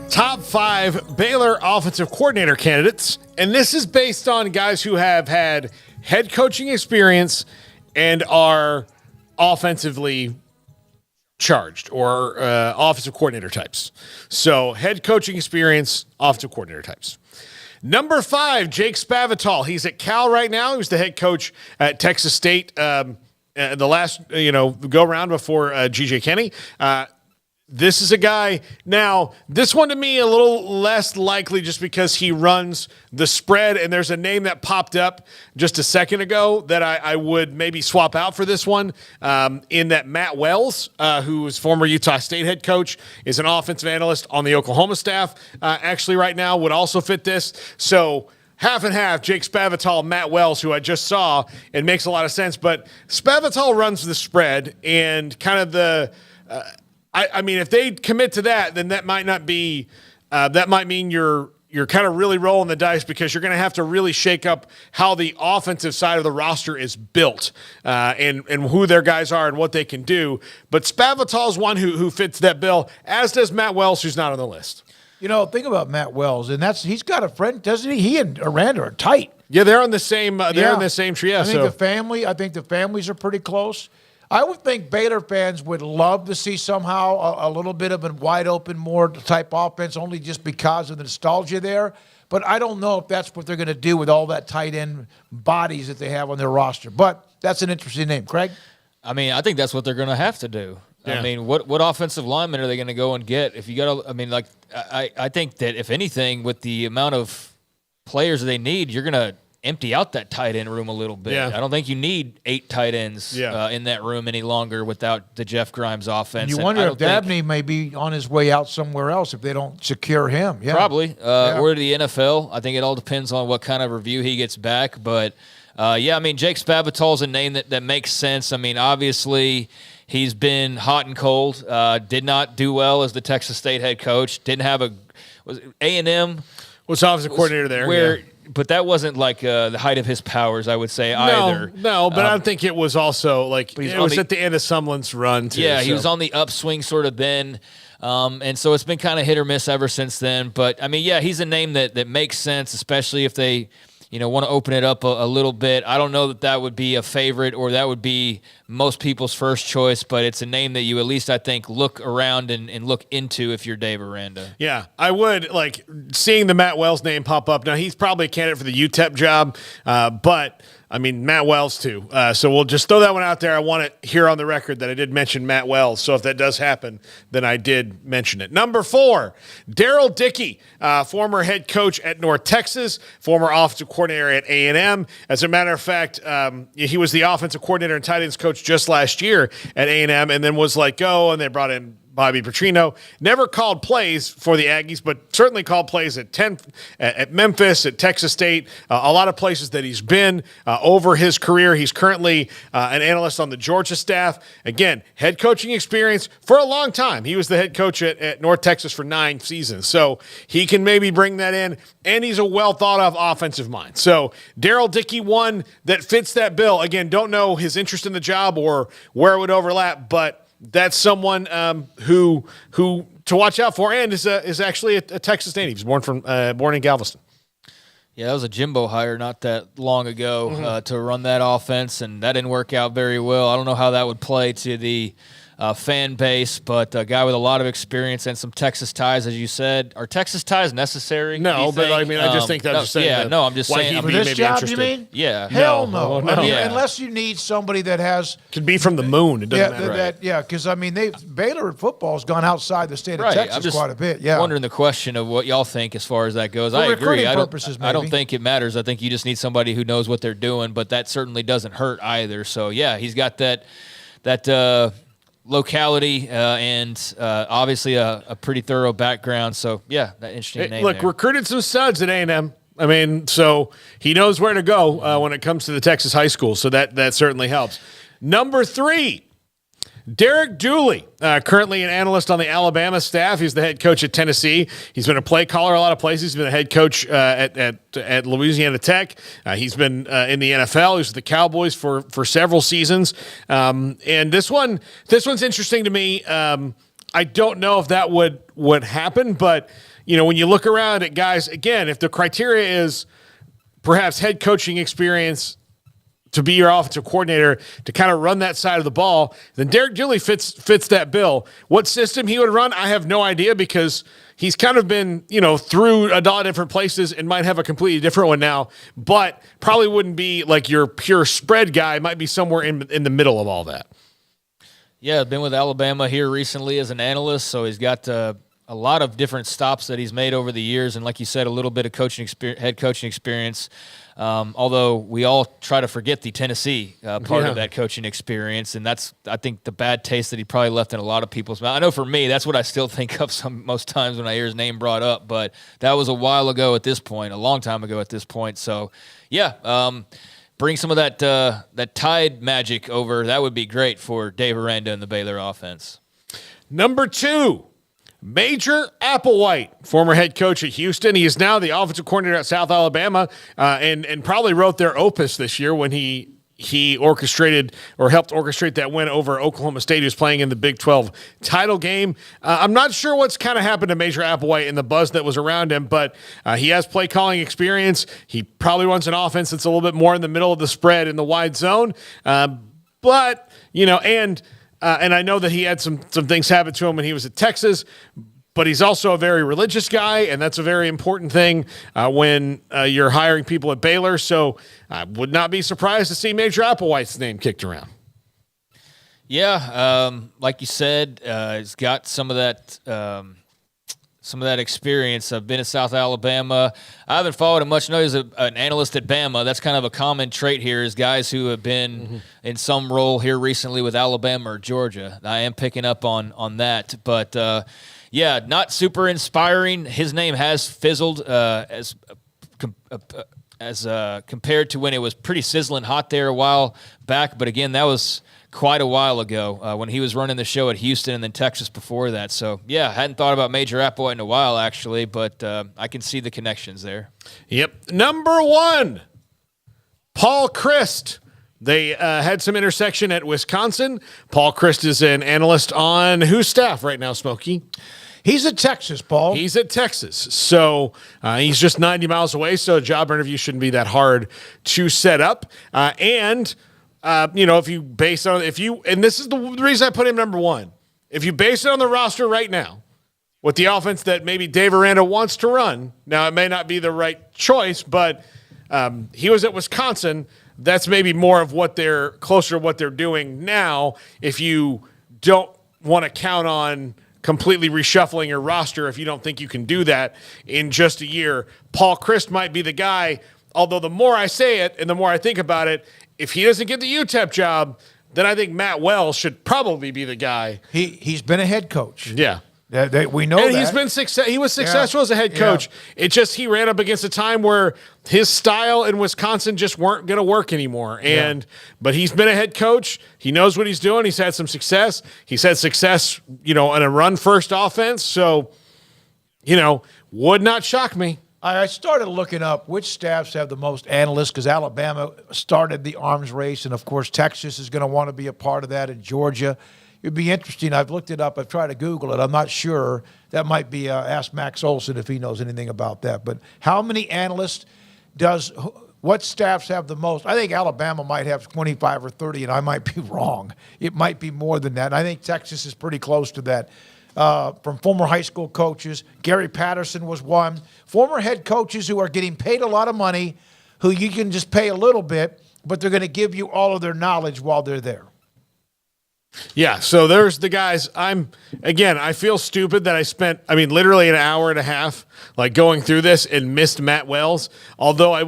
Top 5 Baylor offensive coordinator candidates. And this is based on guys who have had head coaching experience and are offensively charged or offensive coordinator types. So head coaching experience, offensive coordinator types. Number 5, Jake Spavital. He's at Cal right now. He was the head coach at Texas State the last go round before G.J. Kenny. This is a guy, now, this one to me a little less likely just because he runs the spread, and there's a name that popped up just a second ago that I would maybe swap out for this one, in that Matt Wells, who is former Utah State head coach, is an offensive analyst on the Oklahoma staff, actually right now, would also fit this. So half and half, Jake Spavital, Matt Wells, who I just saw, it makes a lot of sense. But Spavital runs the spread and kind of the I mean, if they commit to that, then that might not be that might mean you're kind of really rolling the dice because you're going to have to really shake up how the offensive side of the roster is built and who their guys are and what they can do. But Spavital is one who fits that bill, as does Matt Wells, who's not on the list. You know, think about Matt Wells, and he's got a friend, doesn't he? He and Aranda are tight. Yeah, they're on the same. They're in the same tree. Yeah, I think the families are pretty close. I would think Baylor fans would love to see somehow a little bit of a wide open, more type offense, only just because of the nostalgia there. But I don't know if that's what they're going to do with all that tight end bodies that they have on their roster. But that's an interesting name, Craig. I mean, I think that's what they're going to have to do. Yeah. I mean, what offensive linemen are they going to go and get? If you got, I think that if anything, with the amount of players they need, you're going to empty out that tight end room a little bit. Yeah. I don't think you need 8 tight ends in that room any longer without the Jeff Grimes offense. And you wonder if Dabney may be on his way out somewhere else if they don't secure him. Yeah. Probably. Or the NFL. I think it all depends on what kind of review he gets back. But, Jake Spavital is a name that makes sense. I mean, obviously he's been hot and cold. Did not do well as the Texas State head coach. Didn't have A&M. Was offensive coordinator there. But that wasn't like the height of his powers, I would say, either. No, but I don't think it was also like it was at the end of Sumlin's run, too. Yeah, he was on the upswing sort of then. And so it's been kind of hit or miss ever since then. But, I mean, yeah, he's a name that makes sense, especially if they want to open it up a little bit. I don't know that would be a favorite or that would be most people's first choice, but it's a name that you at least, I think, look around and look into if you're Dave Aranda. Yeah, I would, like, seeing the Matt Wells name pop up. Now, he's probably a candidate for the UTEP job, but I mean, Matt Wells, too. So we'll just throw that one out there. I want it here on the record that I did mention Matt Wells. So if that does happen, then I did mention it. Number 4, Darrell Dickey, former head coach at North Texas, former offensive coordinator at A&M. As a matter of fact, he was the offensive coordinator and tight ends coach just last year at A&M and then was let go, and they brought in Bobby Petrino. Never called plays for the Aggies, but certainly called plays at Memphis, at Texas State, a lot of places that he's been over his career. He's currently an analyst on the Georgia staff. Again, head coaching experience for a long time. He was the head coach at North Texas for 9 seasons, so he can maybe bring that in, and he's a well-thought-of offensive mind. So Darrell Dickey, one that fits that bill. Again, don't know his interest in the job or where it would overlap, but that's someone who to watch out for, and is actually a Texas native. He's born in Galveston. Yeah, that was a Jimbo hire not that long ago to run that offense, and that didn't work out very well. I don't know how that would play to the fan base, but a guy with a lot of experience and some Texas ties, as you said. Are Texas ties necessary? No, but I mean, I just think that's saying. Yeah, no, I'm just saying. For this job, you mean? Yeah. Hell no. I mean, unless you need somebody that has. Could be from the moon. It doesn't matter. Because, I mean, Baylor football has gone outside the state of Texas quite a bit. Yeah. I'm wondering the question of what y'all think as far as that goes. For I agree. I don't think it matters. I think you just need somebody who knows what they're doing, but that certainly doesn't hurt either. So, yeah, he's got that locality and obviously a pretty thorough background. So, yeah, that interesting name. Look, recruited some studs at A&M. I mean, so he knows where to go when it comes to the Texas high school. So that certainly helps. Number 3, Derek Dooley, currently an analyst on the Alabama staff. He's the head coach at Tennessee. He's been a play caller a lot of places. He's been a head coach at Louisiana Tech. He's been in the NFL. He was with the Cowboys for several seasons. And this one's interesting to me. I don't know if that would happen, but when you look around at guys, again, if the criteria is perhaps head coaching experience to be your offensive coordinator, to kind of run that side of the ball, then Derek Dooley fits that bill. What system he would run, I have no idea, because he's kind of been, through a lot of different places and might have a completely different one now, but probably wouldn't be like your pure spread guy. Might be somewhere in the middle of all that. Yeah, been with Alabama here recently as an analyst, so he's got a lot of different stops that he's made over the years, and like you said, a little bit of head coaching experience. Although we all try to forget the Tennessee part of that coaching experience, and that's, I think, the bad taste that he probably left in a lot of people's mouth. I know for me, that's what I still think of most times when I hear his name brought up, but that was a while ago at this point, a long time ago at this point. So, yeah, bring some of that Tide magic over. That would be great for Dave Aranda and the Baylor offense. Number 2. Major Applewhite, former head coach at Houston. He is now the offensive coordinator at South Alabama, and probably wrote their opus this year when he orchestrated or helped orchestrate that win over Oklahoma State, who's playing in the Big 12 title game. I'm not sure what's kind of happened to Major Applewhite and the buzz that was around him, but he has play calling experience. He probably runs an offense that's a little bit more in the middle of the spread in the wide zone. And I know that he had some things happen to him when he was at Texas, but he's also a very religious guy, and that's a very important thing when you're hiring people at Baylor. So I would not be surprised to see Major Applewhite's name kicked around. Yeah, like you said, he's got some of that experience. I've been at South Alabama. I haven't followed him much. I know he's an analyst at Bama. That's kind of a common trait here, is guys who have been in some role here recently with Alabama or Georgia. I am picking up on that. But, yeah, not super inspiring. His name has fizzled as compared to when it was pretty sizzling hot there a while back. But, again, that was quite a while ago when he was running the show at Houston and then Texas before that. So, yeah, hadn't thought about Major Applewhite in a while, actually, but I can see the connections there. Yep. Number 1, Paul Chryst. They had some intersection at Wisconsin. Paul Chryst is an analyst on whose staff right now, Smokey? He's at Texas, Paul. He's at Texas. So he's just 90 miles away, so a job interview shouldn't be that hard to set up. If you base it on, and this is the reason I put him number 1. If you base it on the roster right now, with the offense that maybe Dave Aranda wants to run, now it may not be the right choice, but he was at Wisconsin. That's maybe more of closer to what they're doing now. If you don't want to count on completely reshuffling your roster, if you don't think you can do that in just a year, Paul Chryst might be the guy. Although the more I say it and the more I think about it, if he doesn't get the UTEP job, then I think Matt Wells should probably be the guy. He's been a head coach. Yeah. We know and that. He's been he was successful as a head coach. Yeah. It just, he ran up against a time where his style in Wisconsin just weren't going to work anymore. But he's been a head coach. He knows what he's doing. He's had some success. He's had success, in a run-first offense. So, would not shock me. I started looking up which staffs have the most analysts, because Alabama started the arms race, and, of course, Texas is going to want to be a part of that, and Georgia. It'd be interesting. I've looked it up. I've tried to Google it. I'm not sure. That might be ask Max Olson if he knows anything about that. But how many analysts what staffs have the most? I think Alabama might have 25 or 30, and I might be wrong. It might be more than that. And I think Texas is pretty close to that. From former high school coaches, Gary Patterson was one. Former head coaches who are getting paid a lot of money, who you can just pay a little bit, but they're going to give you all of their knowledge while they're there. Yeah, so there's the guys. I feel stupid that I spent, literally an hour and a half, going through this and missed Matt Wells. Although I